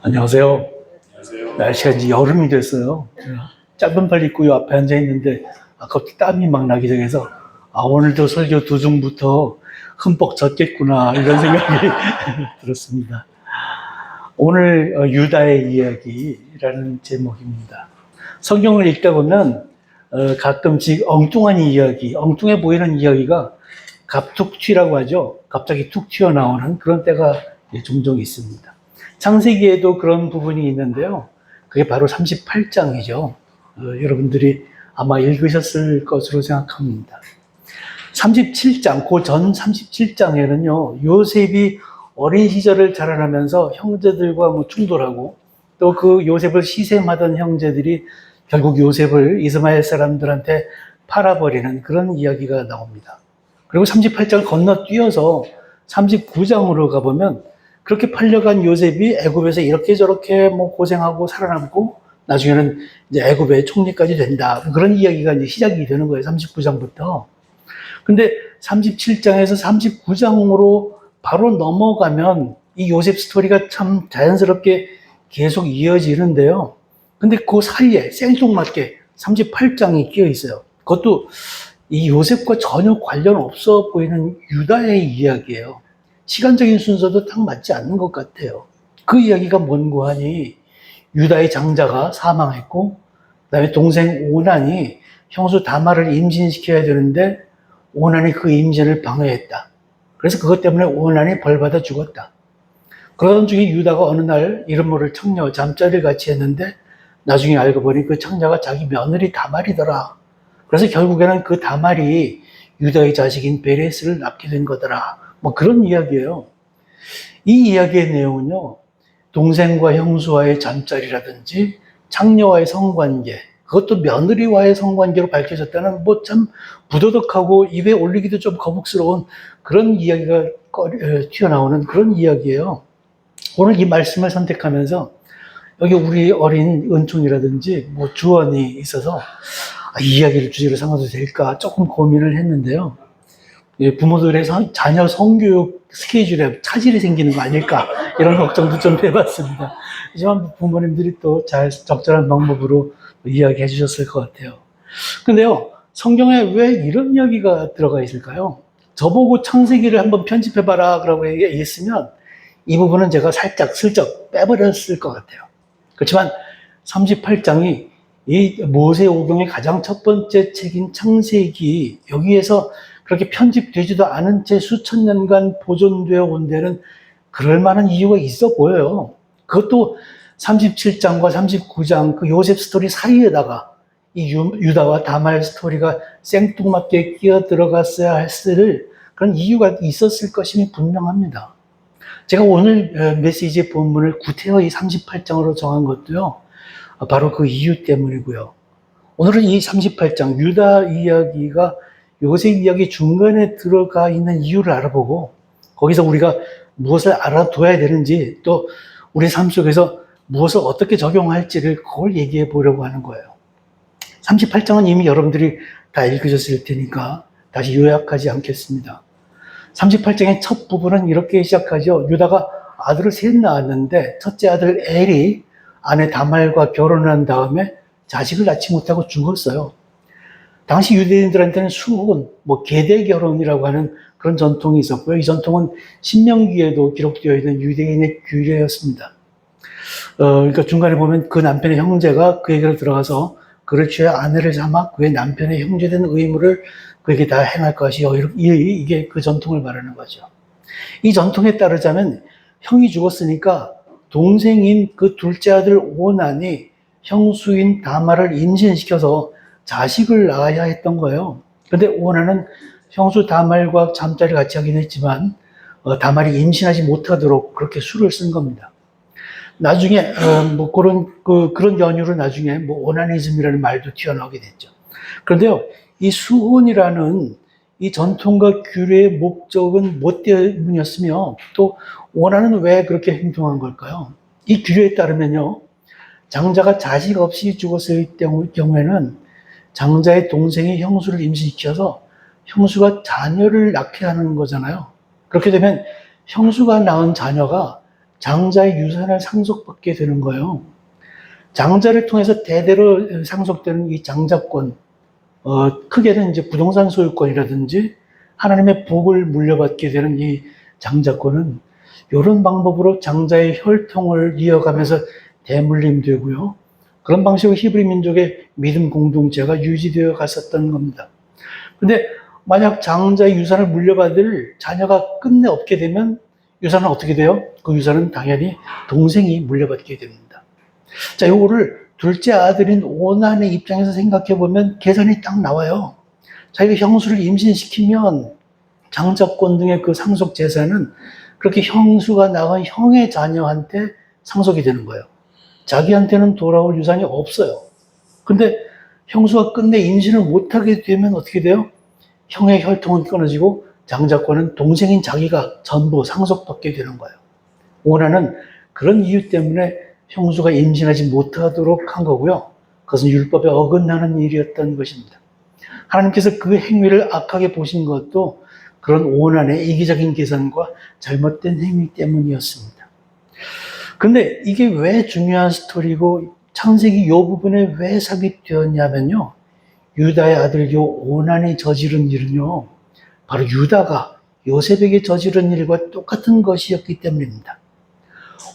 안녕하세요. 날씨가 이제 여름이 됐어요. 짧은 팔 입고 요 앞에 앉아 있는데 갑자기 땀이 막 나기 시작해서 오늘도 설교 도중부터 흠뻑 젖겠구나 이런 생각이 들었습니다. 오늘 유다의 이야기라는 제목입니다. 성경을 읽다 보면 가끔씩 엉뚱한 이야기, 엉뚱해 보이는 이야기가 갑툭 튀라고 하죠. 갑자기 툭 튀어나오는 그런 때가 종종 있습니다. 창세기에도 그런 부분이 있는데요. 그게 바로 38장이죠. 여러분들이 아마 읽으셨을 것으로 생각합니다. 37장, 그 전 37장에는요, 요셉이 어린 시절을 자라나면서 형제들과 충돌하고 또 그 요셉을 시샘하던 형제들이 결국 요셉을 이스마엘 사람들한테 팔아버리는 그런 이야기가 나옵니다. 그리고 38장을 건너뛰어서 39장으로 가보면 그렇게 팔려간 요셉이 애굽에서 이렇게 저렇게 고생하고 살아남고 나중에는 이제 애굽의 총리까지 된다. 그런 이야기가 이제 시작이 되는 거예요. 39장부터. 근데 37장에서 39장으로 바로 넘어가면 이 요셉 스토리가 참 자연스럽게 계속 이어지는데요. 근데 그 사이에 생뚱맞게 38장이 끼어 있어요. 그것도 이 요셉과 전혀 관련 없어 보이는 유다의 이야기예요. 시간적인 순서도 딱 맞지 않는 것 같아요. 그 이야기가 뭔고 하니 유다의 장자가 사망했고 그다음에 동생 오난이 형수 다말을 임신시켜야 되는데 오난이 그 임신을 방해했다. 그래서 그것 때문에 오난이 벌받아 죽었다. 그러던 중에 유다가 어느 날 이름 모를 청녀 잠자리를 같이 했는데 나중에 알고 보니 그 청녀가 자기 며느리 다말이더라. 그래서 결국에는 그 다말이 유다의 자식인 베레스를 낳게 된 거더라. 그런 이야기예요. 이 이야기의 내용은요, 동생과 형수와의 잠자리라든지 창녀와의 성관계, 그것도 며느리와의 성관계로 밝혀졌다는 참 부도덕하고 입에 올리기도 좀 거북스러운 그런 이야기가 튀어나오는 그런 이야기예요. 오늘 이 말씀을 선택하면서 여기 우리 어린 은총이라든지 주원이 있어서 이 이야기를 주제로 삼아도 될까 조금 고민을 했는데요. 부모들의 자녀 성교육 스케줄에 차질이 생기는 거 아닐까 이런 걱정도 좀 해봤습니다. 하지만 부모님들이 또 잘 적절한 방법으로 이야기해 주셨을 것 같아요. 근데요, 성경에 왜 이런 이야기가 들어가 있을까요? 저보고 창세기를 한번 편집해봐라 그러고 얘기했으면 이 부분은 제가 살짝 슬쩍 빼버렸을 것 같아요. 그렇지만 38장이 이 모세오경의 가장 첫 번째 책인 창세기, 여기에서 그렇게 편집되지도 않은 채 수천 년간 보존되어 온 데는 그럴 만한 이유가 있어 보여요. 그것도 37장과 39장 그 요셉 스토리 사이에다가 이 유다와 다말 스토리가 생뚱맞게 끼어 들어갔어야 했을 그런 이유가 있었을 것임이 분명합니다. 제가 오늘 메시지의 본문을 구태여 이 38장으로 정한 것도요, 바로 그 이유 때문이고요. 오늘은 이 38장 유다 이야기가 요셉 이야기 중간에 들어가 있는 이유를 알아보고 거기서 우리가 무엇을 알아둬야 되는지 또 우리 삶 속에서 무엇을 어떻게 적용할지를 그걸 얘기해 보려고 하는 거예요. 38장은 이미 여러분들이 다 읽으셨을 테니까 다시 요약하지 않겠습니다. 38장의 첫 부분은 이렇게 시작하죠. 유다가 아들을 셋 낳았는데 첫째 아들 엘이 아내 다말과 결혼한 다음에 자식을 낳지 못하고 죽었어요. 당시 유대인들한테는 수혼, 계대 결혼이라고 하는 그런 전통이 있었고요. 이 전통은 신명기에도 기록되어 있는 유대인의 규례였습니다. 그러니까 중간에 보면 그 남편의 형제가 그에게로 들어가서 그를 취해 아내를 삼아 그의 남편의 형제된 의무를 그에게 다 행할 것이요. 이게 그 전통을 말하는 거죠. 이 전통에 따르자면 형이 죽었으니까 동생인 그 둘째 아들 오난이 형수인 다말을 임신시켜서 자식을 낳아야 했던 거예요. 근데 오난은 형수 다말과 잠자리를 같이 하긴 했지만 다말이 임신하지 못하도록 그렇게 수를 쓴 겁니다. 나중에 그런 연유로 나중에 오나니즘이라는 말도 튀어나오게 됐죠. 그런데요, 이 수혼이라는 이 전통과 규례의 목적은 뭐 때문이었으며 또 오난은 왜 그렇게 행동한 걸까요? 이 규례에 따르면요, 장자가 자식 없이 죽었을 경우에는 장자의 동생이 형수를 임신시켜서 형수가 자녀를 낳게 하는 거잖아요. 그렇게 되면 형수가 낳은 자녀가 장자의 유산을 상속받게 되는 거예요. 장자를 통해서 대대로 상속되는 이 장자권, 크게는 이제 부동산 소유권이라든지 하나님의 복을 물려받게 되는 이 장자권은 이런 방법으로 장자의 혈통을 이어가면서 대물림되고요. 그런 방식으로 히브리 민족의 믿음 공동체가 유지되어 갔었던 겁니다. 근데 만약 장자의 유산을 물려받을 자녀가 끝내 없게 되면 유산은 어떻게 돼요? 그 유산은 당연히 동생이 물려받게 됩니다. 자, 요거를 둘째 아들인 오난의 입장에서 생각해 보면 계산이 딱 나와요. 자기가 형수를 임신시키면 장자권 등의 그 상속 재산은 그렇게 형수가 낳은 형의 자녀한테 상속이 되는 거예요. 자기한테는 돌아올 유산이 없어요. 근데 형수가 끝내 임신을 못하게 되면 어떻게 돼요? 형의 혈통은 끊어지고 장자권은 동생인 자기가 전부 상속받게 되는 거예요. 오난은 그런 이유 때문에 형수가 임신하지 못하도록 한 거고요. 그것은 율법에 어긋나는 일이었던 것입니다. 하나님께서 그 행위를 악하게 보신 것도 그런 오난의 이기적인 계산과 잘못된 행위 때문이었습니다. 그런데 이게 왜 중요한 스토리고 창세기 이 부분에 왜 삽입되었냐면요. 유다의 아들 요 오난이 저지른 일은요. 바로 유다가 요셉에게 저지른 일과 똑같은 것이었기 때문입니다.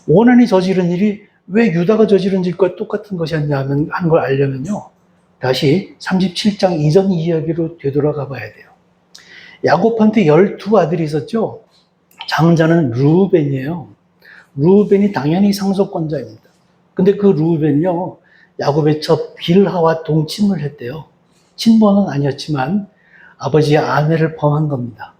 오난이 저지른 일이 왜 유다가 저지른 일과 똑같은 것이었냐면 하는 걸 알려면요. 다시 37장 이전 이야기로 되돌아가 봐야 돼요. 야곱한테 12아들이 있었죠. 장자는 르우벤이에요. 르우벤이 당연히 상속권자입니다. 근데 그 르우벤이요. 야곱의 첫 빌하와 동침을 했대요. 친모는 아니었지만 아버지의 아내를 범한 겁니다.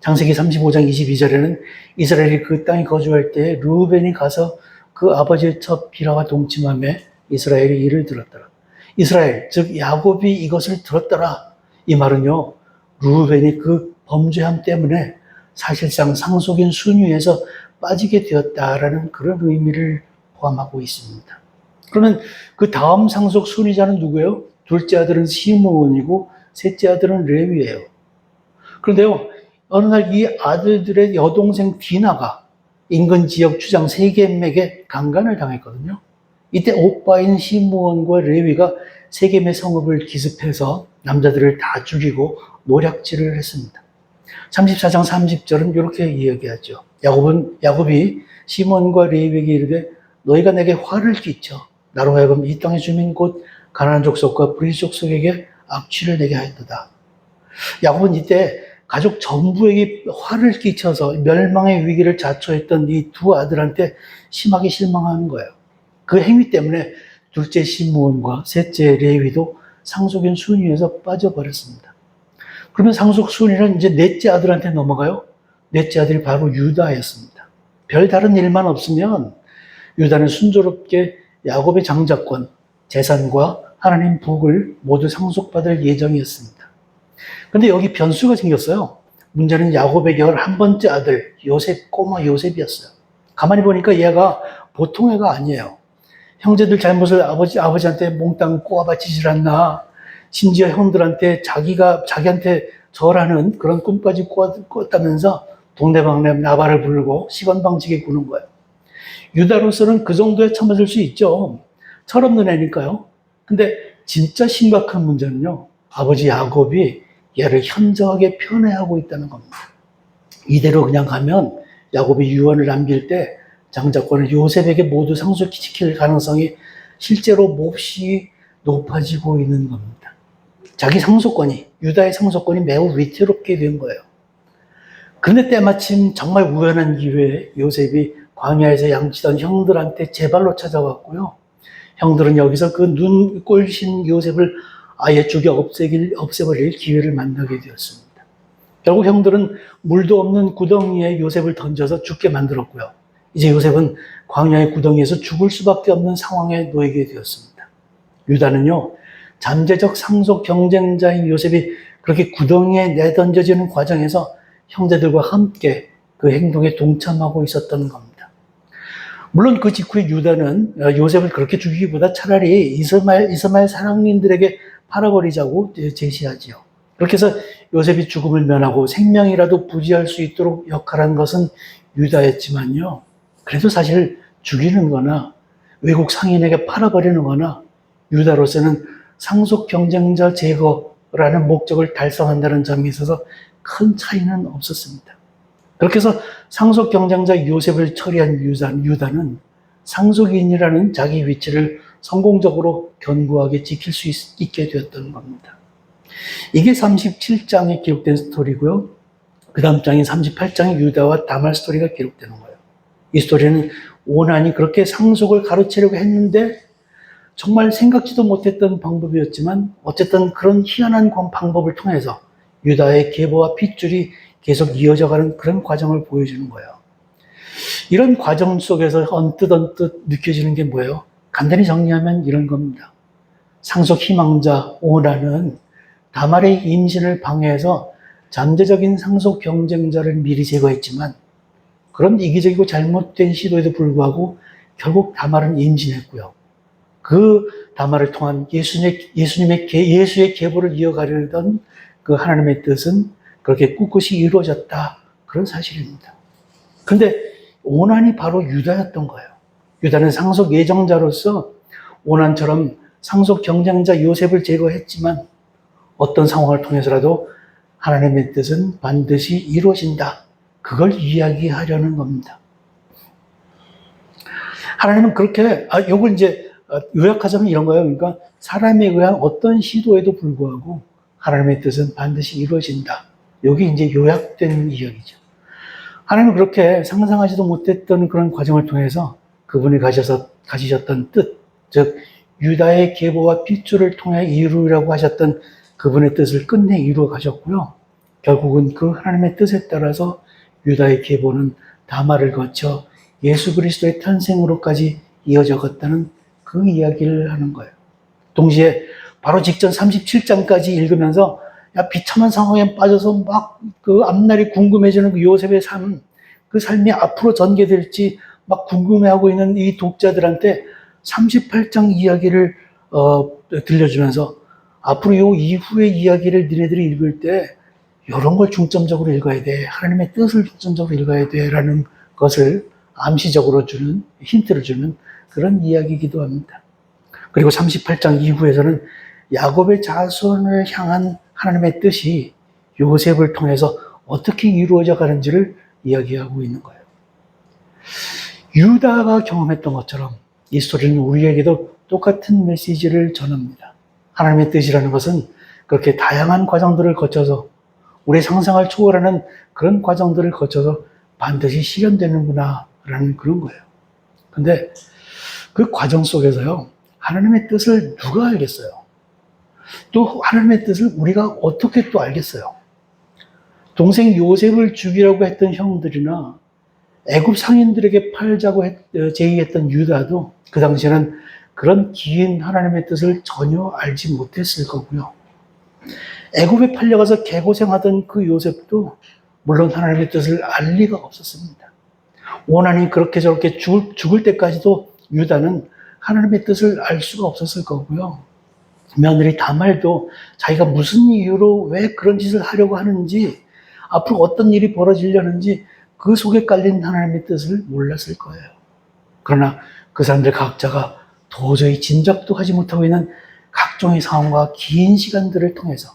창세기 35장 22절에는 이스라엘이 그 땅에 거주할 때 르우벤이 가서 그 아버지의 첫 빌하와 동침하며 이스라엘이 이를 들었더라. 이스라엘, 즉 야곱이 이것을 들었더라. 이 말은요. 르우벤이 그 범죄함 때문에 사실상 상속인 순위에서 빠지게 되었다라는 그런 의미를 포함하고 있습니다. 그러면 그 다음 상속 순위자는 누구예요? 둘째 아들은 시므온이고 셋째 아들은 레위예요. 그런데요, 어느 날 이 아들들의 여동생 디나가 인근 지역 주장 세겜에게 강간을 당했거든요. 이때 오빠인 시므온과 레위가 세겜의 성읍을 기습해서 남자들을 다 죽이고 노략질을 했습니다. 34장 30절은 이렇게 이야기하죠. 야곱이 시몬과 레위에게 이르되 너희가 내게 화를 끼쳐 나로 하여금 이 땅의 주민 곧 가나안 족속과 브리스 족속에게 악취를 내게 하였도다. 야곱은 이때 가족 전부에게 화를 끼쳐서 멸망의 위기를 자초했던 이 두 아들한테 심하게 실망하는 거예요. 그 행위 때문에 둘째 시므온과 셋째 레위도 상속인 순위에서 빠져버렸습니다. 그러면 상속 순위는 이제 넷째 아들한테 넘어가요. 넷째 아들이 바로 유다였습니다. 별 다른 일만 없으면 유다는 순조롭게 야곱의 장자권, 재산과 하나님 복을 모두 상속받을 예정이었습니다. 근데 여기 변수가 생겼어요. 문제는 야곱의 11번째 아들 꼬마 요셉이었어요. 가만히 보니까 얘가 보통 애가 아니에요. 형제들 잘못을 아버지한테 몽땅 꼬아바치질 않나. 심지어 형들한테 자기한테 절하는 그런 꿈까지 꿨다면서 동네방네 나발을 부르고 시건방지게 구는 거예요. 유다로서는 그 정도에 참아줄 수 있죠. 철없는 애니까요. 근데 진짜 심각한 문제는요. 아버지 야곱이 얘를 현저하게 편애하고 있다는 겁니다. 이대로 그냥 가면 야곱이 유언을 남길 때 장자권을 요셉에게 모두 상속시킬 가능성이 실제로 몹시 높아지고 있는 겁니다. 자기 상속권이, 유다의 상속권이 매우 위태롭게 된 거예요. 그런데 때마침 정말 우연한 기회에 요셉이 광야에서 양치던 형들한테 제발로 찾아왔고요. 형들은 여기서 그 눈 꼴신 요셉을 아예 죽여 없애버릴 기회를 만나게 되었습니다. 결국 형들은 물도 없는 구덩이에 요셉을 던져서 죽게 만들었고요. 이제 요셉은 광야의 구덩이에서 죽을 수밖에 없는 상황에 놓이게 되었습니다. 유다는요, 잠재적 상속 경쟁자인 요셉이 그렇게 구덩이에 내던져지는 과정에서 형제들과 함께 그 행동에 동참하고 있었던 겁니다. 물론 그 직후에 유다는 요셉을 그렇게 죽이기보다 차라리 이스마엘 사랑인들에게 팔아버리자고 제시하지요. 그렇게 해서 요셉이 죽음을 면하고 생명이라도 부지할 수 있도록 역할한 것은 유다였지만요. 그래도 사실 죽이는 거나 외국 상인에게 팔아버리는 거나 유다로서는 상속 경쟁자 제거라는 목적을 달성한다는 점에 있어서 큰 차이는 없었습니다. 그렇게 해서 상속 경쟁자 요셉을 처리한 유다는 상속인이라는 자기 위치를 성공적으로 견고하게 지킬 수 있게 되었던 겁니다. 이게 37장에 기록된 스토리고요. 그 다음 장인 38장에 유다와 다말 스토리가 기록되는 거예요. 이 스토리는 오난이 그렇게 상속을 가로채려고 했는데 정말 생각지도 못했던 방법이었지만 어쨌든 그런 희한한 방법을 통해서 유다의 계보와 핏줄이 계속 이어져가는 그런 과정을 보여주는 거예요. 이런 과정 속에서 언뜻 느껴지는 게 뭐예요? 간단히 정리하면 이런 겁니다. 상속 희망자 오난은 다말의 임신을 방해해서 잠재적인 상속 경쟁자를 미리 제거했지만 그런 이기적이고 잘못된 시도에도 불구하고 결국 다말은 임신했고요. 그 다말을 통한 예수의 계보를 이어가려던 그 하나님의 뜻은 그렇게 꿋꿋이 이루어졌다. 그런 사실입니다. 그런데 오난이 바로 유다였던 거예요. 유다는 상속 예정자로서 오난처럼 상속 경쟁자 요셉을 제거했지만 어떤 상황을 통해서라도 하나님의 뜻은 반드시 이루어진다. 그걸 이야기하려는 겁니다. 하나님은 그렇게, 요걸 이제 요약하자면 이런 거예요. 그러니까 사람에 의한 어떤 시도에도 불구하고 하나님의 뜻은 반드시 이루어진다. 여기 이제 요약된 이야기죠. 하나님은 그렇게 상상하지도 못했던 그런 과정을 통해서 그분이 가지셨던 뜻, 즉 유다의 계보와 핏줄을 통해 이루려고 하셨던 그분의 뜻을 끝내 이루어 가셨고요. 결국은 그 하나님의 뜻에 따라서 유다의 계보는 다말을 거쳐 예수 그리스도의 탄생으로까지 이어져 갔다는 그 이야기를 하는 거예요. 동시에 바로 직전 37장까지 읽으면서 비참한 상황에 빠져서 막 그 앞날이 궁금해지는 그 요셉의 삶, 그 삶이 앞으로 전개될지 막 궁금해하고 있는 이 독자들한테 38장 이야기를 들려주면서 앞으로 요 이후의 이야기를 니네들이 읽을 때 이런 걸 중점적으로 읽어야 돼. 하나님의 뜻을 중점적으로 읽어야 돼. 라는 것을 암시적으로 주는, 힌트를 주는 그런 이야기이기도 합니다. 그리고 38장 이후에서는 야곱의 자손을 향한 하나님의 뜻이 요셉을 통해서 어떻게 이루어져 가는지를 이야기하고 있는 거예요. 유다가 경험했던 것처럼 이 스토리는 우리에게도 똑같은 메시지를 전합니다. 하나님의 뜻이라는 것은 그렇게 다양한 과정들을 거쳐서 우리 상상을 초월하는 그런 과정들을 거쳐서 반드시 실현되는구나 라는 그런 거예요. 근데 그 과정 속에서요, 하나님의 뜻을 누가 알겠어요? 또 하나님의 뜻을 우리가 어떻게 또 알겠어요? 동생 요셉을 죽이려고 했던 형들이나 애굽 상인들에게 팔자고 제의했던 유다도 그 당시에는 그런 긴 하나님의 뜻을 전혀 알지 못했을 거고요. 애굽에 팔려가서 개고생하던 그 요셉도 물론 하나님의 뜻을 알 리가 없었습니다. 오난이 그렇게 저렇게 죽을 때까지도 유다는 하나님의 뜻을 알 수가 없었을 거고요. 며느리 다말도 자기가 무슨 이유로 왜 그런 짓을 하려고 하는지, 앞으로 어떤 일이 벌어지려는지 그 속에 깔린 하나님의 뜻을 몰랐을 거예요. 그러나 그 사람들 각자가 도저히 짐작도 하지 못하고 있는 각종의 상황과 긴 시간들을 통해서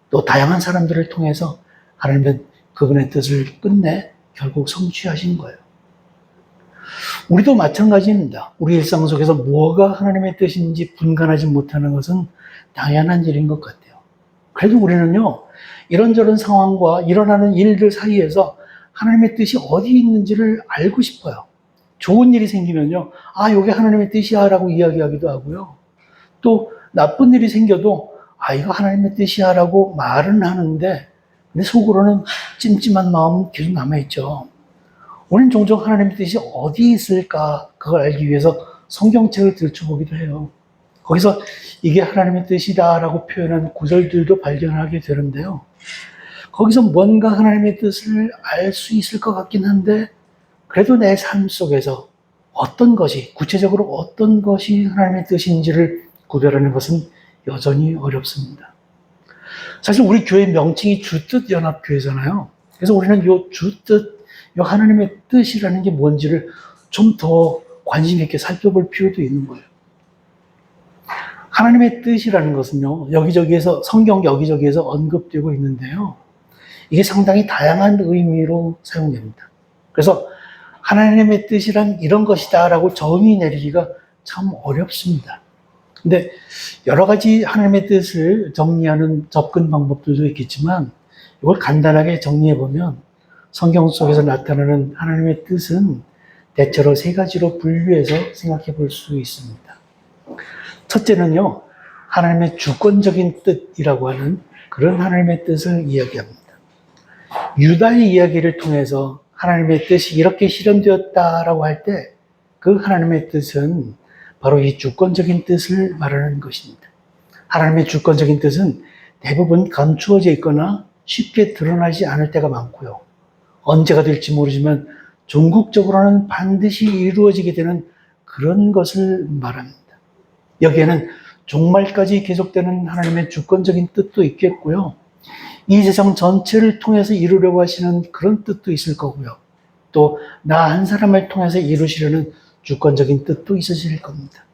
또 다양한 사람들을 통해서 하나님은 그분의 뜻을 끝내 결국 성취하신 거예요. 우리도 마찬가지입니다. 우리 일상 속에서 뭐가 하나님의 뜻인지 분간하지 못하는 것은 당연한 일인 것 같아요. 그래도 우리는요, 이런저런 상황과 일어나는 일들 사이에서 하나님의 뜻이 어디 있는지를 알고 싶어요. 좋은 일이 생기면요, 이게 하나님의 뜻이야 라고 이야기하기도 하고요. 또 나쁜 일이 생겨도 이거 하나님의 뜻이야 라고 말은 하는데 근데 속으로는 찜찜한 마음은 계속 남아있죠. 우리는 종종 하나님의 뜻이 어디 있을까 그걸 알기 위해서 성경책을 들춰보기도 해요. 거기서 이게 하나님의 뜻이다 라고 표현한 구절들도 발견하게 되는데요. 거기서 뭔가 하나님의 뜻을 알 수 있을 것 같긴 한데 그래도 내 삶 속에서 어떤 것이, 구체적으로 어떤 것이 하나님의 뜻인지를 구별하는 것은 여전히 어렵습니다. 사실 우리 교회 명칭이 주뜻연합교회잖아요. 그래서 우리는 요 주뜻, 요 하나님의 뜻이라는 게 뭔지를 좀 더 관심 있게 살펴볼 필요도 있는 거예요. 하나님의 뜻이라는 것은요, 여기저기에서, 성경 여기저기에서 언급되고 있는데요. 이게 상당히 다양한 의미로 사용됩니다. 그래서 하나님의 뜻이란 이런 것이다 라고 정의 내리기가 참 어렵습니다. 근데 여러 가지 하나님의 뜻을 정리하는 접근 방법들도 있겠지만 이걸 간단하게 정리해 보면 성경 속에서 나타나는 하나님의 뜻은 대체로 세 가지로 분류해서 생각해 볼 수 있습니다. 첫째는요, 하나님의 주권적인 뜻이라고 하는 그런 하나님의 뜻을 이야기합니다. 유다의 이야기를 통해서 하나님의 뜻이 이렇게 실현되었다라고 할 때 그 하나님의 뜻은 바로 이 주권적인 뜻을 말하는 것입니다. 하나님의 주권적인 뜻은 대부분 감추어져 있거나 쉽게 드러나지 않을 때가 많고요. 언제가 될지 모르지만 종국적으로는 반드시 이루어지게 되는 그런 것을 말합니다. 여기에는 종말까지 계속되는 하나님의 주권적인 뜻도 있겠고요. 이 세상 전체를 통해서 이루려고 하시는 그런 뜻도 있을 거고요. 또 나 한 사람을 통해서 이루시려는 주권적인 뜻도 있으실 겁니다.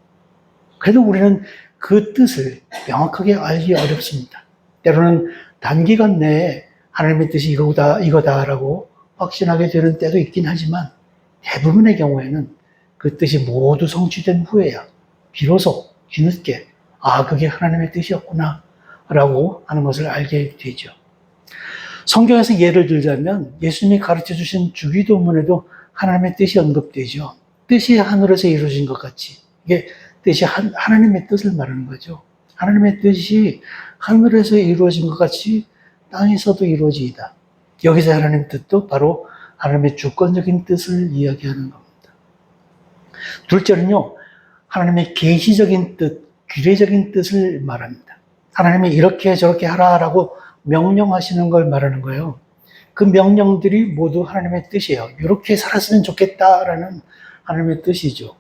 그래도 우리는 그 뜻을 명확하게 알기 어렵습니다. 때로는 단기간 내에 하나님의 뜻이 이거다라고 확신하게 되는 때도 있긴 하지만 대부분의 경우에는 그 뜻이 모두 성취된 후에야 비로소 뒤늦게 그게 하나님의 뜻이었구나 라고 하는 것을 알게 되죠. 성경에서 예를 들자면 예수님이 가르쳐 주신 주기도문에도 하나님의 뜻이 언급되죠. 뜻이 하늘에서 이루어진 것 같이. 이게 뜻이 하나님의 뜻을 말하는 거죠. 하나님의 뜻이 하늘에서 이루어진 것 같이 땅에서도 이루어지이다. 여기서 하나님의 뜻도 바로 하나님의 주권적인 뜻을 이야기하는 겁니다. 둘째는요, 하나님의 계시적인 뜻, 규례적인 뜻을 말합니다. 하나님이 이렇게 저렇게 하라라고 명령하시는 걸 말하는 거예요. 그 명령들이 모두 하나님의 뜻이에요. 이렇게 살았으면 좋겠다라는 하나님의 뜻이죠.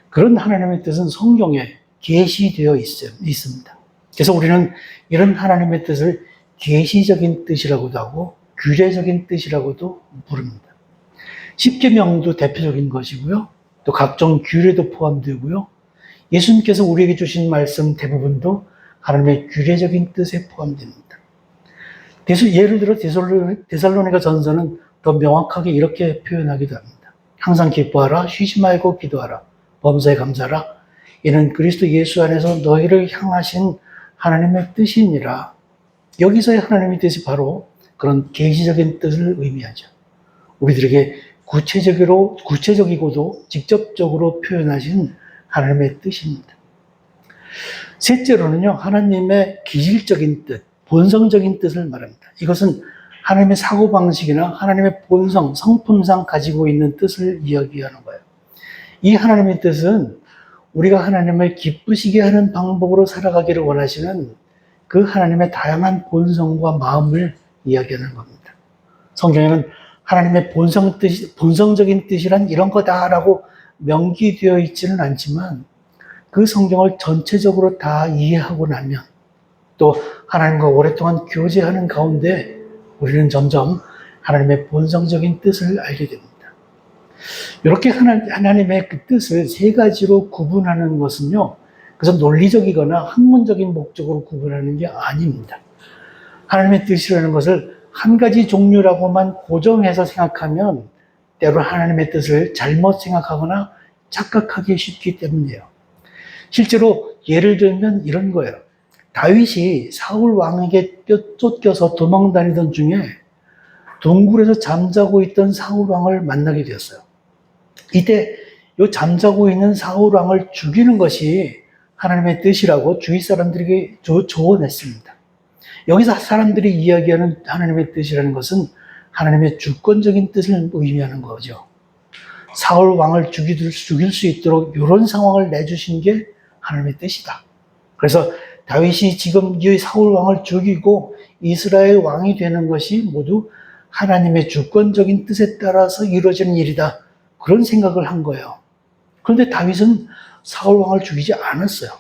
그런 하나님의 뜻은 성경에 계시되어 있습니다. 그래서 우리는 이런 하나님의 뜻을 계시적인 뜻이라고도 하고 규례적인 뜻이라고도 부릅니다. 십계명도 대표적인 것이고요. 또 각종 규례도 포함되고요. 예수님께서 우리에게 주신 말씀 대부분도 하나님의 규례적인 뜻에 포함됩니다. 예를 들어 데살로니가 전서는 더 명확하게 이렇게 표현하기도 합니다. 항상 기뻐하라, 쉬지 말고 기도하라, 범사에 감사하라. 이는 그리스도 예수 안에서 너희를 향하신 하나님의 뜻이니라. 여기서의 하나님의 뜻이 바로 그런 계시적인 뜻을 의미하죠. 우리들에게 구체적이고도 직접적으로 표현하신 하나님의 뜻입니다. 셋째로는요, 하나님의 기질적인 뜻, 본성적인 뜻을 말합니다. 이것은 하나님의 사고방식이나 하나님의 본성, 성품상 가지고 있는 뜻을 이야기하는 거예요. 이 하나님의 뜻은 우리가 하나님을 기쁘시게 하는 방법으로 살아가기를 원하시는 그 하나님의 다양한 본성과 마음을 이야기하는 겁니다. 성경에는 하나님의 본성적인 뜻이란 이런 거다라고 명기되어 있지는 않지만 그 성경을 전체적으로 다 이해하고 나면 또 하나님과 오랫동안 교제하는 가운데 우리는 점점 하나님의 본성적인 뜻을 알게 됩니다. 이렇게 하나님의 그 뜻을 세 가지로 구분하는 것은요, 그래서 논리적이거나 학문적인 목적으로 구분하는 게 아닙니다. 하나님의 뜻이라는 것을 한 가지 종류라고만 고정해서 생각하면 때로 하나님의 뜻을 잘못 생각하거나 착각하기 쉽기 때문이에요. 실제로 예를 들면 이런 거예요. 다윗이 사울 왕에게 쫓겨서 도망다니던 중에 동굴에서 잠자고 있던 사울 왕을 만나게 되었어요. 이때 이 잠자고 있는 사울 왕을 죽이는 것이 하나님의 뜻이라고 주위 사람들에게 조언했습니다. 여기서 사람들이 이야기하는 하나님의 뜻이라는 것은 하나님의 주권적인 뜻을 의미하는 거죠. 사울 왕을 죽일 수 있도록 이런 상황을 내주신 게 하나님의 뜻이다. 그래서 다윗이 지금 이 사울 왕을 죽이고 이스라엘 왕이 되는 것이 모두 하나님의 주권적인 뜻에 따라서 이루어지는 일이다. 그런 생각을 한 거예요. 그런데 다윗은 사울 왕을 죽이지 않았어요.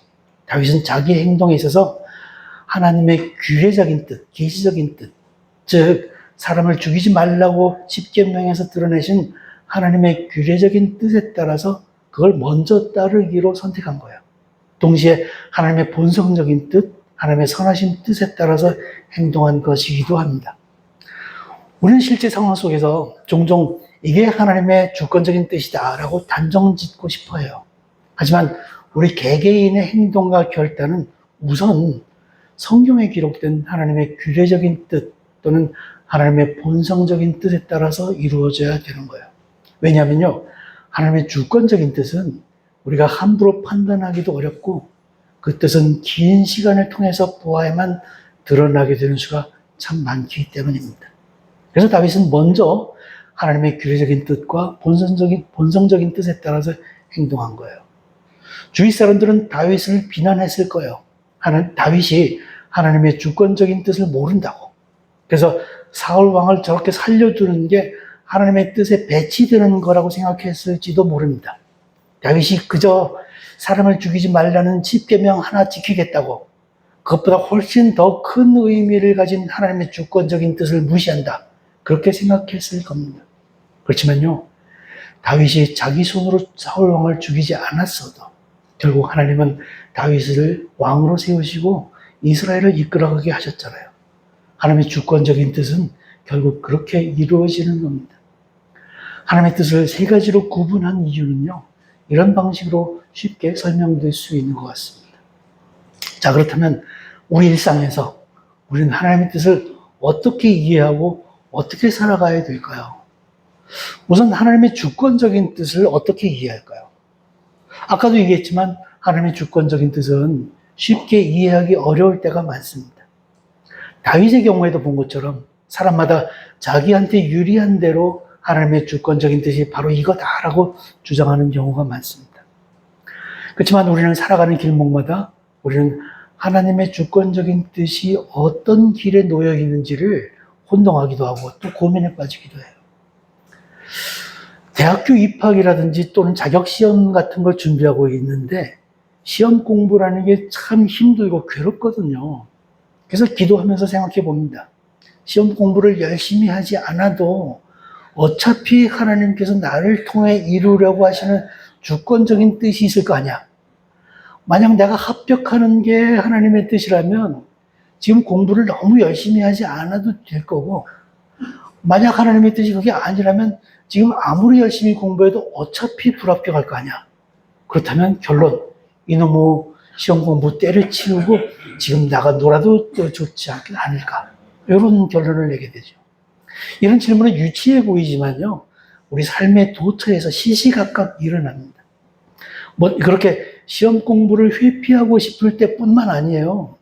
다윗은 자기 행동에 있어서 하나님의 규례적인 뜻, 계시적인 뜻, 즉 사람을 죽이지 말라고 십계명에서 드러내신 하나님의 규례적인 뜻에 따라서 그걸 먼저 따르기로 선택한 거예요. 동시에 하나님의 본성적인 뜻, 하나님의 선하신 뜻에 따라서 행동한 것이기도 합니다. 우리는 실제 상황 속에서 종종 이게 하나님의 주권적인 뜻이다라고 단정짓고 싶어 해요. 하지만 우리 개개인의 행동과 결단은 우선 성경에 기록된 하나님의 규례적인 뜻 또는 하나님의 본성적인 뜻에 따라서 이루어져야 되는 거예요. 왜냐하면요, 하나님의 주권적인 뜻은 우리가 함부로 판단하기도 어렵고 그 뜻은 긴 시간을 통해서 보아야만 드러나게 되는 수가 참 많기 때문입니다. 그래서 다윗은 먼저 하나님의 규례적인 뜻과 본성적인 뜻에 따라서 행동한 거예요. 주위 사람들은 다윗을 비난했을 거예요. 다윗이 하나님의 주권적인 뜻을 모른다고. 그래서 사울 왕을 저렇게 살려두는 게 하나님의 뜻에 배치되는 거라고 생각했을지도 모릅니다. 다윗이 그저 사람을 죽이지 말라는 십계명 하나 지키겠다고, 그것보다 훨씬 더 큰 의미를 가진 하나님의 주권적인 뜻을 무시한다, 그렇게 생각했을 겁니다. 그렇지만요, 다윗이 자기 손으로 사울 왕을 죽이지 않았어도 결국 하나님은 다윗을 왕으로 세우시고 이스라엘을 이끌어가게 하셨잖아요. 하나님의 주권적인 뜻은 결국 그렇게 이루어지는 겁니다. 하나님의 뜻을 세 가지로 구분한 이유는요, 이런 방식으로 쉽게 설명될 수 있는 것 같습니다. 자, 그렇다면 우리 일상에서 우리는 하나님의 뜻을 어떻게 이해하고 어떻게 살아가야 될까요? 우선 하나님의 주권적인 뜻을 어떻게 이해할까요? 아까도 얘기했지만 하나님의 주권적인 뜻은 쉽게 이해하기 어려울 때가 많습니다. 다윗의 경우에도 본 것처럼 사람마다 자기한테 유리한 대로 하나님의 주권적인 뜻이 바로 이거다라고 주장하는 경우가 많습니다. 그렇지만 우리는 살아가는 길목마다 우리는 하나님의 주권적인 뜻이 어떤 길에 놓여 있는지를 혼동하기도 하고 또 고민에 빠지기도 해요. 대학교 입학이라든지 또는 자격시험 같은 걸 준비하고 있는데 시험 공부라는 게 참 힘들고 괴롭거든요. 그래서 기도하면서 생각해 봅니다. 시험 공부를 열심히 하지 않아도 어차피 하나님께서 나를 통해 이루려고 하시는 주권적인 뜻이 있을 거 아니야. 만약 내가 합격하는 게 하나님의 뜻이라면 지금 공부를 너무 열심히 하지 않아도 될 거고, 만약 하나님의 뜻이 그게 아니라면 지금 아무리 열심히 공부해도 어차피 불합격할 거 아니야. 그렇다면 결론, 이놈의 시험 공부 때를 치우고 지금 나가 놀아도 좋지 않을까, 이런 결론을 내게 되죠. 이런 질문은 유치해 보이지만요, 우리 삶의 도처에서 시시각각 일어납니다. 그렇게 시험 공부를 회피하고 싶을 때뿐만 아니에요.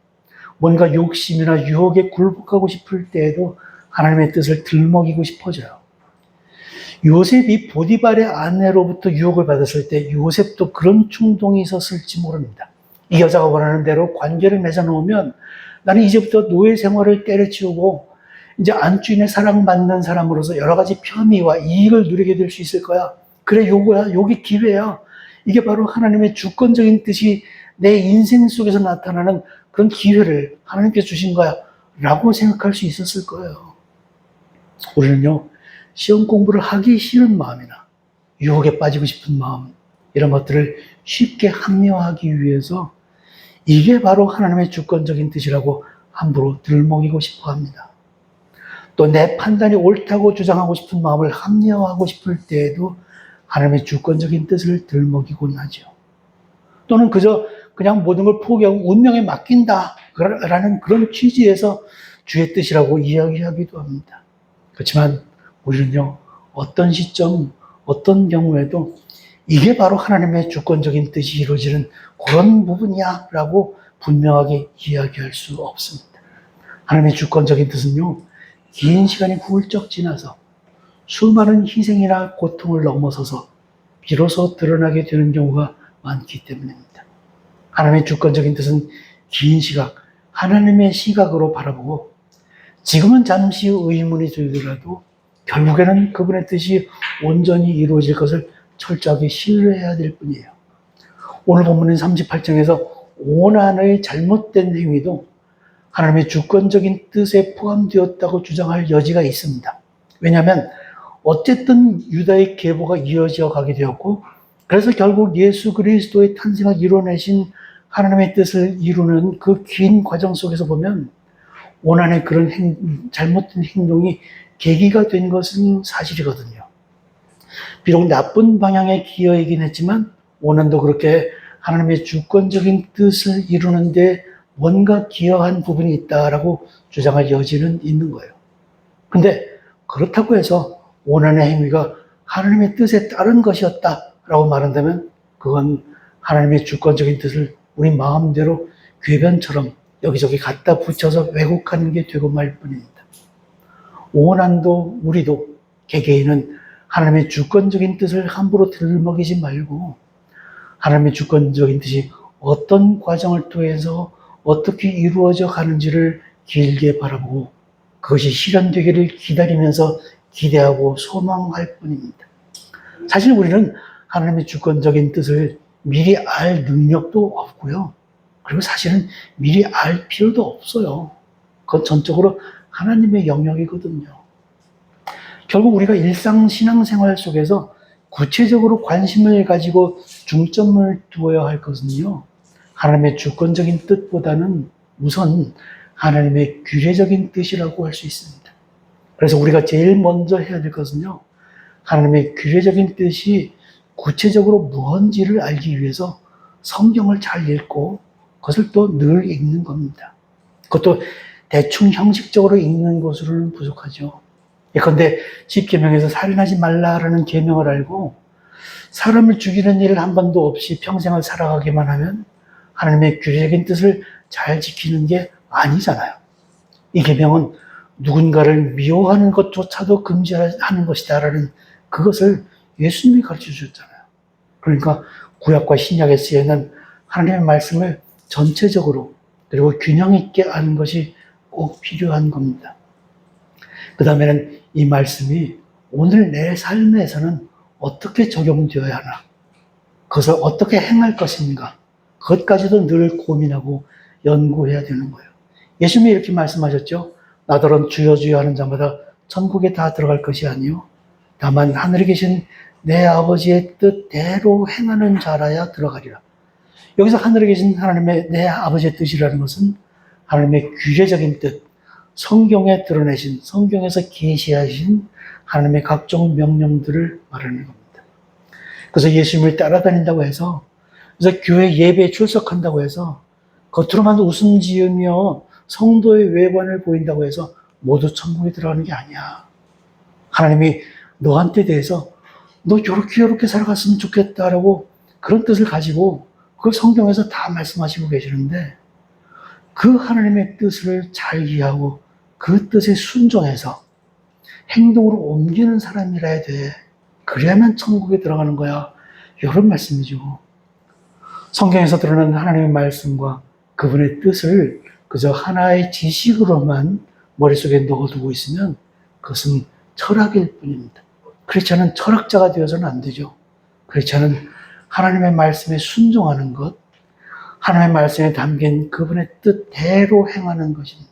뭔가 욕심이나 유혹에 굴복하고 싶을 때에도 하나님의 뜻을 들먹이고 싶어져요. 요셉이 보디발의 아내로부터 유혹을 받았을 때 요셉도 그런 충동이 있었을지 모릅니다. 이 여자가 원하는 대로 관계를 맺어놓으면 나는 이제부터 노예 생활을 때려치우고 이제 안주인의 사랑받는 사람으로서 여러 가지 편의와 이익을 누리게 될 수 있을 거야. 그래, 요거야. 요게 기회야. 이게 바로 하나님의 주권적인 뜻이 내 인생 속에서 나타나는 그런 기회를 하나님께서 주신 거야 라고 생각할 수 있었을 거예요. 우리는요, 시험 공부를 하기 싫은 마음이나 유혹에 빠지고 싶은 마음, 이런 것들을 쉽게 합리화하기 위해서 이게 바로 하나님의 주권적인 뜻이라고 함부로 들먹이고 싶어 합니다. 또 내 판단이 옳다고 주장하고 싶은 마음을 합리화하고 싶을 때에도 하나님의 주권적인 뜻을 들먹이곤 하죠. 또는 그냥 모든 걸 포기하고 운명에 맡긴다 라는 그런 취지에서 주의 뜻이라고 이야기하기도 합니다. 그렇지만 우리는요, 어떤 시점, 어떤 경우에도 이게 바로 하나님의 주권적인 뜻이 이루어지는 그런 부분이야 라고 분명하게 이야기할 수 없습니다. 하나님의 주권적인 뜻은요, 긴 시간이 훌쩍 지나서 수많은 희생이나 고통을 넘어서서 비로소 드러나게 되는 경우가 많기 때문입니다. 하나님의 주권적인 뜻은 긴 시각, 하나님의 시각으로 바라보고 지금은 잠시 의문이 들더라도 결국에는 그분의 뜻이 온전히 이루어질 것을 철저하게 신뢰해야 될 뿐이에요. 오늘 본문인 38장에서 오난의 잘못된 행위도 하나님의 주권적인 뜻에 포함되었다고 주장할 여지가 있습니다. 왜냐하면 어쨌든 유다의 계보가 이어져 가게 되었고, 그래서 결국 예수 그리스도의 탄생을 이뤄내신 하나님의 뜻을 이루는 그 긴 과정 속에서 보면 오난의 그런 잘못된 행동이 계기가 된 것은 사실이거든요. 비록 나쁜 방향에 기여이긴 했지만 오난도 그렇게 하나님의 주권적인 뜻을 이루는데 뭔가 기여한 부분이 있다라고 주장할 여지는 있는 거예요. 근데 그렇다고 해서 오난의 행위가 하나님의 뜻에 따른 것이었다라고 말한다면 그건 하나님의 주권적인 뜻을 우리 마음대로 궤변처럼 여기저기 갖다 붙여서 왜곡하는 게 되고 말 뿐입니다. 오난도 우리도 개개인은 하나님의 주권적인 뜻을 함부로 들먹이지 말고 하나님의 주권적인 뜻이 어떤 과정을 통해서 어떻게 이루어져 가는지를 길게 바라보고 그것이 실현되기를 기다리면서 기대하고 소망할 뿐입니다. 사실 우리는 하나님의 주권적인 뜻을 미리 알 능력도 없고요. 그리고 사실은 미리 알 필요도 없어요. 그건 전적으로 하나님의 영역이거든요. 결국 우리가 일상 신앙생활 속에서 구체적으로 관심을 가지고 중점을 두어야 할 것은요. 하나님의 주권적인 뜻보다는 우선 하나님의 규례적인 뜻이라고 할 수 있습니다. 그래서 우리가 제일 먼저 해야 될 것은요. 하나님의 규례적인 뜻이 구체적으로 무엇인지를 알기 위해서 성경을 잘 읽고 그것을 또 늘 읽는 겁니다. 그것도 대충 형식적으로 읽는 것으로는 부족하죠. 예컨대 십계명에서 살인하지 말라라는 계명을 알고 사람을 죽이는 일을 한 번도 없이 평생을 살아가기만 하면 하나님의 규례적인 뜻을 잘 지키는 게 아니잖아요. 이 계명은 누군가를 미워하는 것조차도 금지하는 것이다라는 그것을 예수님이 가르쳐 주셨잖아요. 그러니까 구약과 신약에 쓰여있는 하나님의 말씀을 전체적으로 그리고 균형 있게 아는 것이 꼭 필요한 겁니다. 그 다음에는 이 말씀이 오늘 내 삶에서는 어떻게 적용되어야 하나, 그것을 어떻게 행할 것인가, 그것까지도 늘 고민하고 연구해야 되는 거예요. 예수님이 이렇게 말씀하셨죠. 나더러 주여 주여 하는 자마다 천국에 다 들어갈 것이 아니요 다만 하늘에 계신 내 아버지의 뜻대로 행하는 자라야 들어가리라. 여기서 하늘에 계신 하나님의 내 아버지의 뜻이라는 것은 하나님의 규례적인 뜻, 성경에 드러내신, 성경에서 계시하신 하나님의 각종 명령들을 말하는 겁니다. 그래서 예수님을 따라다닌다고 해서, 그래서 교회 예배에 출석한다고 해서, 겉으로만 웃음 지으며 성도의 외관을 보인다고 해서 모두 천국에 들어가는 게 아니야. 하나님이 너한테 대해서 너 요렇게 살아갔으면 좋겠다라고 그런 뜻을 가지고 그걸 성경에서 다 말씀하시고 계시는데 그 하나님의 뜻을 잘 이해하고 그 뜻에 순종해서 행동으로 옮기는 사람이라야 돼. 그래야만 천국에 들어가는 거야. 이런 말씀이죠. 성경에서 드러나는 하나님의 말씀과 그분의 뜻을 그저 하나의 지식으로만 머릿속에 넣어두고 있으면 그것은 철학일 뿐입니다. 크리스찬은 철학자가 되어서는 안 되죠. 크리스찬은 하나님의 말씀에 순종하는 것, 하나님의 말씀에 담긴 그분의 뜻대로 행하는 것입니다.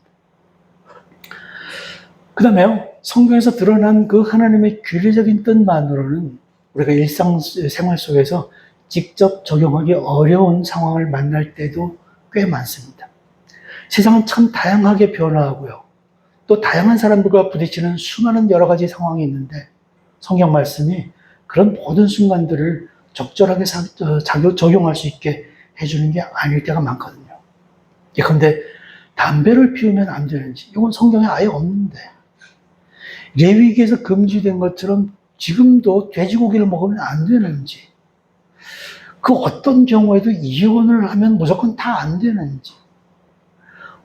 그 다음에요, 성경에서 드러난 그 하나님의 규례적인 뜻만으로는 우리가 일상생활 속에서 직접 적용하기 어려운 상황을 만날 때도 꽤 많습니다. 세상은 참 다양하게 변화하고요. 또 다양한 사람들과 부딪히는 수많은 여러 가지 상황이 있는데 성경 말씀이 그런 모든 순간들을 적절하게 적용할 수 있게 해주는 게 아닐 때가 많거든요. 예컨대 담배를 피우면 안 되는지 이건 성경에 아예 없는데 레위기에서 금지된 것처럼 지금도 돼지고기를 먹으면 안 되는지 그 어떤 경우에도 이혼을 하면 무조건 다 안 되는지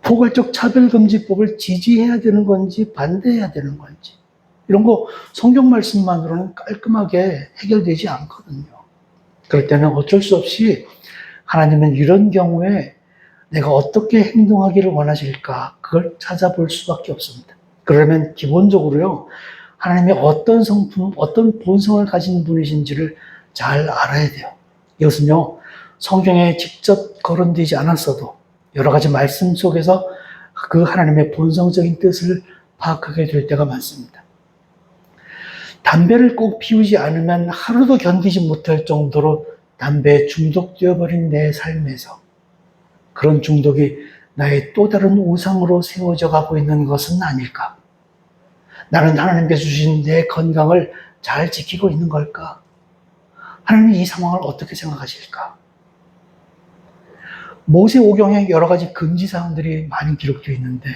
포괄적 차별금지법을 지지해야 되는 건지 반대해야 되는 건지 이런 거 성경 말씀만으로는 깔끔하게 해결되지 않거든요. 그럴 때는 어쩔 수 없이 하나님은 이런 경우에 내가 어떻게 행동하기를 원하실까 그걸 찾아볼 수밖에 없습니다. 그러면 기본적으로요 하나님이 어떤 성품, 어떤 본성을 가진 분이신지를 잘 알아야 돼요. 이것은요 성경에 직접 거론되지 않았어도 여러 가지 말씀 속에서 그 하나님의 본성적인 뜻을 파악하게 될 때가 많습니다. 담배를 꼭 피우지 않으면 하루도 견디지 못할 정도로 담배에 중독되어 버린 내 삶에서 그런 중독이 나의 또 다른 우상으로 세워져 가고 있는 것은 아닐까? 나는 하나님께서 주신 내 건강을 잘 지키고 있는 걸까? 하나님이 이 상황을 어떻게 생각하실까? 모세오경에 여러 가지 금지사항들이 많이 기록되어 있는데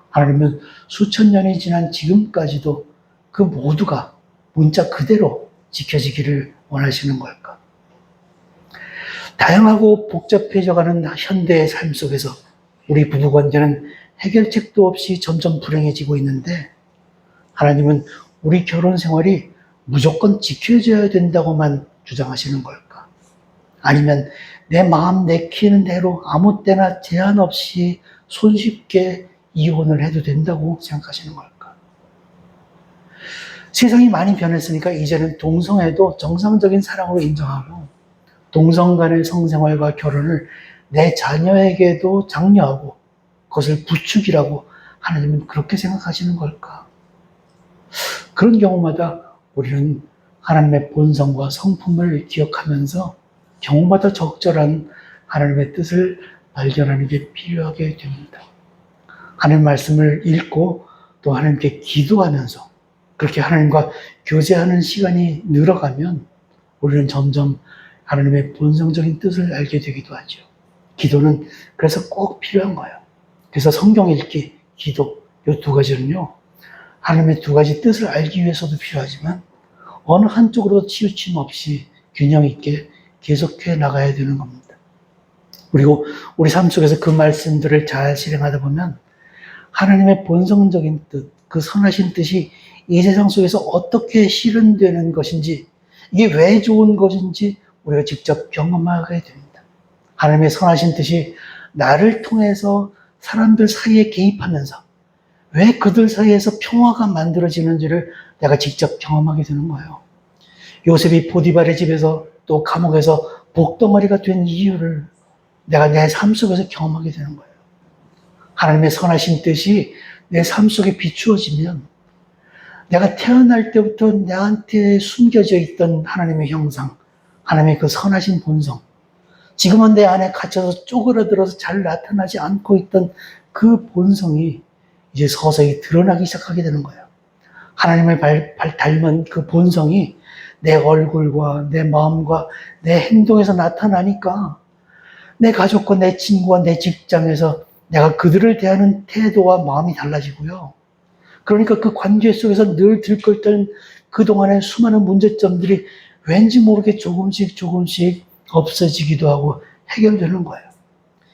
하나님은 수천 년이 지난 지금까지도 그 모두가 문자 그대로 지켜지기를 원하시는 걸까? 다양하고 복잡해져가는 현대의 삶 속에서 우리 부부관계는 해결책도 없이 점점 불행해지고 있는데 하나님은 우리 결혼 생활이 무조건 지켜져야 된다고만 주장하시는 걸까? 아니면 내 마음 내키는 대로 아무 때나 제한 없이 손쉽게 이혼을 해도 된다고 생각하시는 걸까? 세상이 많이 변했으니까 이제는 동성애도 정상적인 사랑으로 인정하고 동성 간의 성생활과 결혼을 내 자녀에게도 장려하고 그것을 부축이라고 하나님은 그렇게 생각하시는 걸까? 그런 경우마다 우리는 하나님의 본성과 성품을 기억하면서 경우마다 적절한 하나님의 뜻을 발견하는 게 필요하게 됩니다. 하나님 말씀을 읽고 또 하나님께 기도하면서 그렇게 하나님과 교제하는 시간이 늘어가면 우리는 점점 하나님의 본성적인 뜻을 알게 되기도 하죠. 기도는 그래서 꼭 필요한 거예요. 그래서 성경 읽기, 기도, 이 두 가지는요, 하나님의 두 가지 뜻을 알기 위해서도 필요하지만 어느 한쪽으로 치우침 없이 균형 있게 계속해 나가야 되는 겁니다. 그리고 우리 삶 속에서 그 말씀들을 잘 실행하다 보면 하나님의 본성적인 뜻, 그 선하신 뜻이 이 세상 속에서 어떻게 실현되는 것인지, 이게 왜 좋은 것인지 우리가 직접 경험하게 됩니다. 하나님의 선하신 뜻이 나를 통해서 사람들 사이에 개입하면서 왜 그들 사이에서 평화가 만들어지는지를 내가 직접 경험하게 되는 거예요. 요셉이 보디발의 집에서 또 감옥에서 복덩어리가 된 이유를 내가 내 삶 속에서 경험하게 되는 거예요. 하나님의 선하신 뜻이 내 삶 속에 비추어지면 내가 태어날 때부터 나한테 숨겨져 있던 하나님의 형상, 하나님의 그 선하신 본성, 지금은 내 안에 갇혀서 쪼그라들어서 잘 나타나지 않고 있던 그 본성이 이제 서서히 드러나기 시작하게 되는 거예요. 하나님을 닮은 그 본성이 내 얼굴과 내 마음과 내 행동에서 나타나니까 내 가족과 내 친구와 내 직장에서 내가 그들을 대하는 태도와 마음이 달라지고요. 그러니까 그 관계 속에서 늘 들끓던 그동안의 수많은 문제점들이 왠지 모르게 조금씩 없어지기도 하고 해결되는 거예요.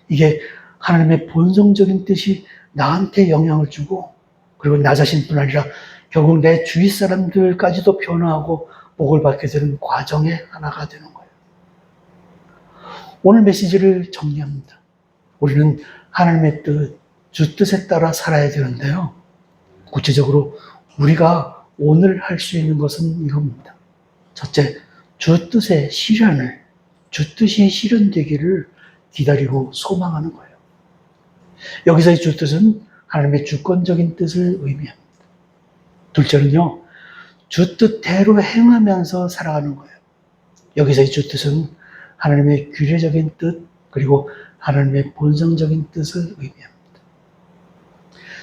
이게 하나님의 본성적인 뜻이 나한테 영향을 주고 그리고 나 자신뿐 아니라 결국 내 주위 사람들까지도 변화하고 복을 받게 되는 과정의 하나가 되는 거예요. 오늘 메시지를 정리합니다. 우리는 하나님의 뜻, 주 뜻에 따라 살아야 되는데요. 구체적으로 우리가 오늘 할 수 있는 것은 이겁니다. 첫째, 주 뜻의 실현을, 주 뜻이 실현되기를 기다리고 소망하는 거예요. 여기서의 주 뜻은 하나님의 주권적인 뜻을 의미합니다. 둘째는요, 주 뜻대로 행하면서 살아가는 거예요. 여기서의 주 뜻은 하나님의 규례적인 뜻, 그리고 하나님의 본성적인 뜻을 의미합니다.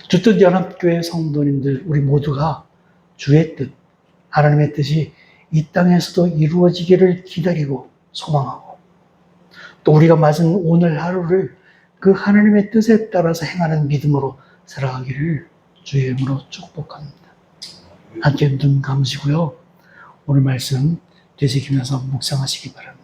주뜻 연합교회 성도님들, 우리 모두가 주의 뜻, 하나님의 뜻이 이 땅에서도 이루어지기를 기다리고 소망하고 또 우리가 맞은 오늘 하루를 그 하나님의 뜻에 따라서 행하는 믿음으로 살아가기를 주의 이름으로 축복합니다. 함께 눈 감으시고요. 오늘 말씀 되새기면서 묵상하시기 바랍니다.